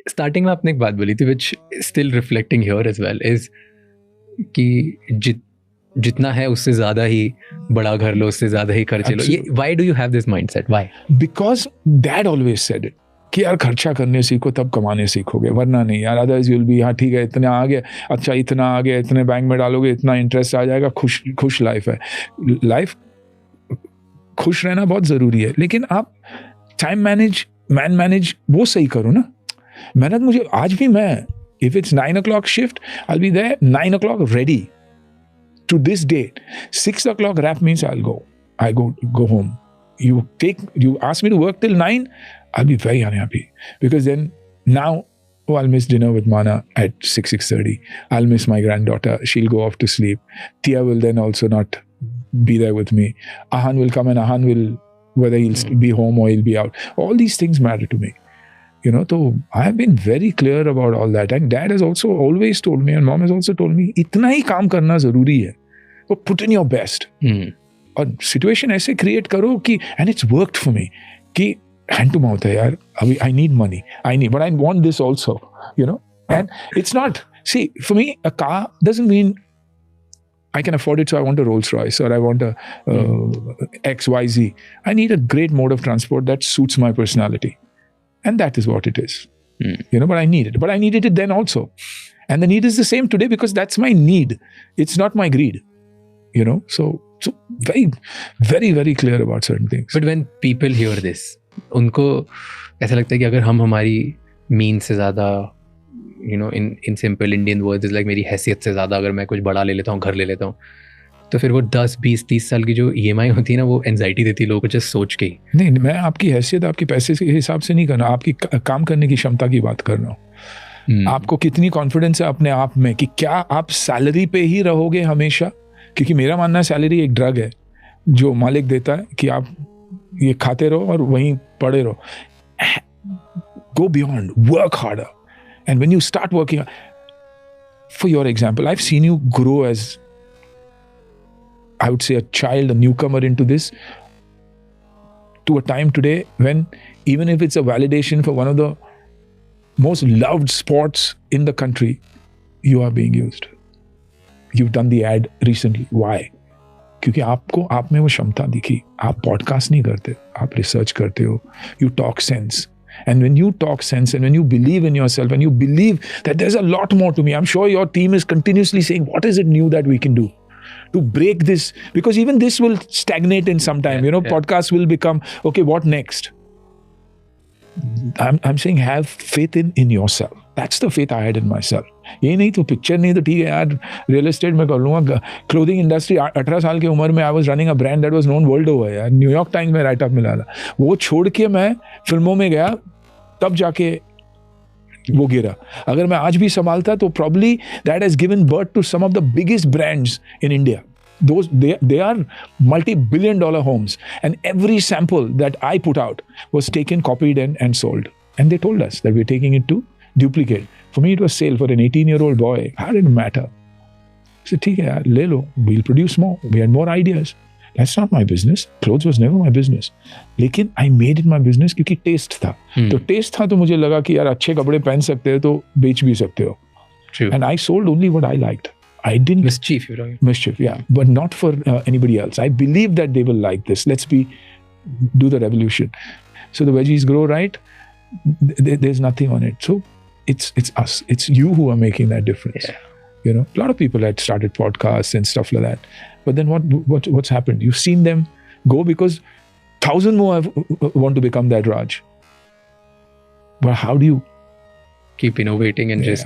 Starting में आपने एक बात बोली थी which still reflecting here as well is कि जितना है उससे ज्यादा ही बड़ा घर लो, उससे ज्यादा ही खर्चे लो. ये why do you have this mindset? Why? Because dad always said it कि यार खर्चा करने सीखो तब कमाने सीखोगे, वरना नहीं यार. अदरवाइज यू विल बी, हाँ ठीक है इतना आ गया, अच्छा इतना आ गया, इतने बैंक में डालोगे इतना इंटरेस्ट आ जाएगा, खुश लाइफ है. लाइफ खुश रहना बहुत जरूरी है, लेकिन आप टाइम मैनेज वो सही करो ना. मेहनत मुझे आज भी, मैं if it's 9 o'clock shift, I'll be there 9 o'clock ready. To this day, 6 o'clock rap means I go home. You ask me to work till 9, I'll be very unhappy, because then now I'll miss dinner with Mana at 6:30. I'll miss my granddaughter. She'll go off to sleep. Tia will then also not be there with me. Ahan will come, and Ahan will, whether he'll be home or he'll be out. All these things matter to me. So I have been very clear about all that. And dad has also always told me, and mom has also told me, itna hi kaam karna zaruri hai. So put in your best. और situation ऐसे create करो कि, and it's worked for me, कि hand to mouth है यार, अभी I need money, but I want this also, and it's not, see, for me, a car doesn't mean I can afford it, so I want a Rolls Royce, or I want a XYZ. I need a great mode of transport that suits my personality. And that is what it is. But I need it. But I needed it then also. And the need is the same today, because that's my need. It's not my greed. So very, very, very clear about certain things. But when people hear this, उनको ऐसा लगता है कि अगर हम हमारी mean से ज़्यादा, in simple Indian words, is like मेरी हैसियत से ज़्यादा अगर मैं कुछ बड़ा ले लेता हूँ, घर ले लेता हूँ, तो फिर वो 10, 20, 30 साल की जो EMI होती है ना, वो एंजाइटी देती है लोगों को जस्ट सोच के ही. नहीं, मैं आपकी हैसियत आपके पैसे के हिसाब से नहीं कर रहा, आपकी काम करने की क्षमता की बात कर रहा हूँ. आपको कितनी कॉन्फिडेंस है अपने आप में कि क्या आप सैलरी पे ही रहोगे हमेशा? क्योंकि मेरा मानना है सैलरी एक ड्रग है जो मालिक देता है कि आप ये खाते रहो और वहीं पड़े रहो. Go beyond, work harder. And when you start working, for your example, I've seen you grow as, I would say, a child, a newcomer into this, to a time today when, even if it's a validation for one of the most loved sports in the country, you are being used. You've done the ad recently. Why? क्योंकि आपको आप में वो क्षमता दिखी. आप podcast नहीं करते, आप रिसर्च करते हो. You talk sense. And when you talk sense, and when you believe in yourself, and you believe that there's a lot more to me, I'm sure your team is continuously saying, what is it new that we can do to break this? Because even this will stagnate in some time. Podcasts will become, okay, what next? I'm saying have faith in yourself. That's the faith I had in myself. ये नहीं तो picture नहीं तो ठीक है यार, real estate में कर लूँगा. क्लोथिंग इंडस्ट्री, 18 साल की उम्र में I was running a brand that was known world over यार. न्यूयॉर्क टाइम्स में राइट अप मिला था. वो छोड़ के मैं फिल्मों में गया, तब जाके वो गिरा. अगर मैं आज भी संभालता तो probably that has given birth to some of the biggest brands in India. They are multi-billion-dollar homes, and every sample that I put out was taken, copied, and sold. And they told us that we're taking it to duplicate. For me, it was sale. For an 18-year-old boy, how did it matter? I said, ठीक है यार, ले लो. We'll produce more. We had more ideas. That's not my business. Clothes was never my business. लेकिन I made it my business क्योंकि taste था. तो taste था तो मुझे लगा कि यार अच्छे कपड़े पहन सकते हो तो बेच भी सकते हो. True. And I sold only what I liked. I didn't... Mischief, you're talking. Mischief, yeah. But not for anybody else. I believe that they will like this. Do the revolution. So the veggies grow right. There's nothing on it. So it's us. It's you who are making that difference. Yeah. A lot of people had started podcasts and stuff like that. But then what's happened? You've seen them go because 1,000 more want to become that Raj. But how do you keep innovating and just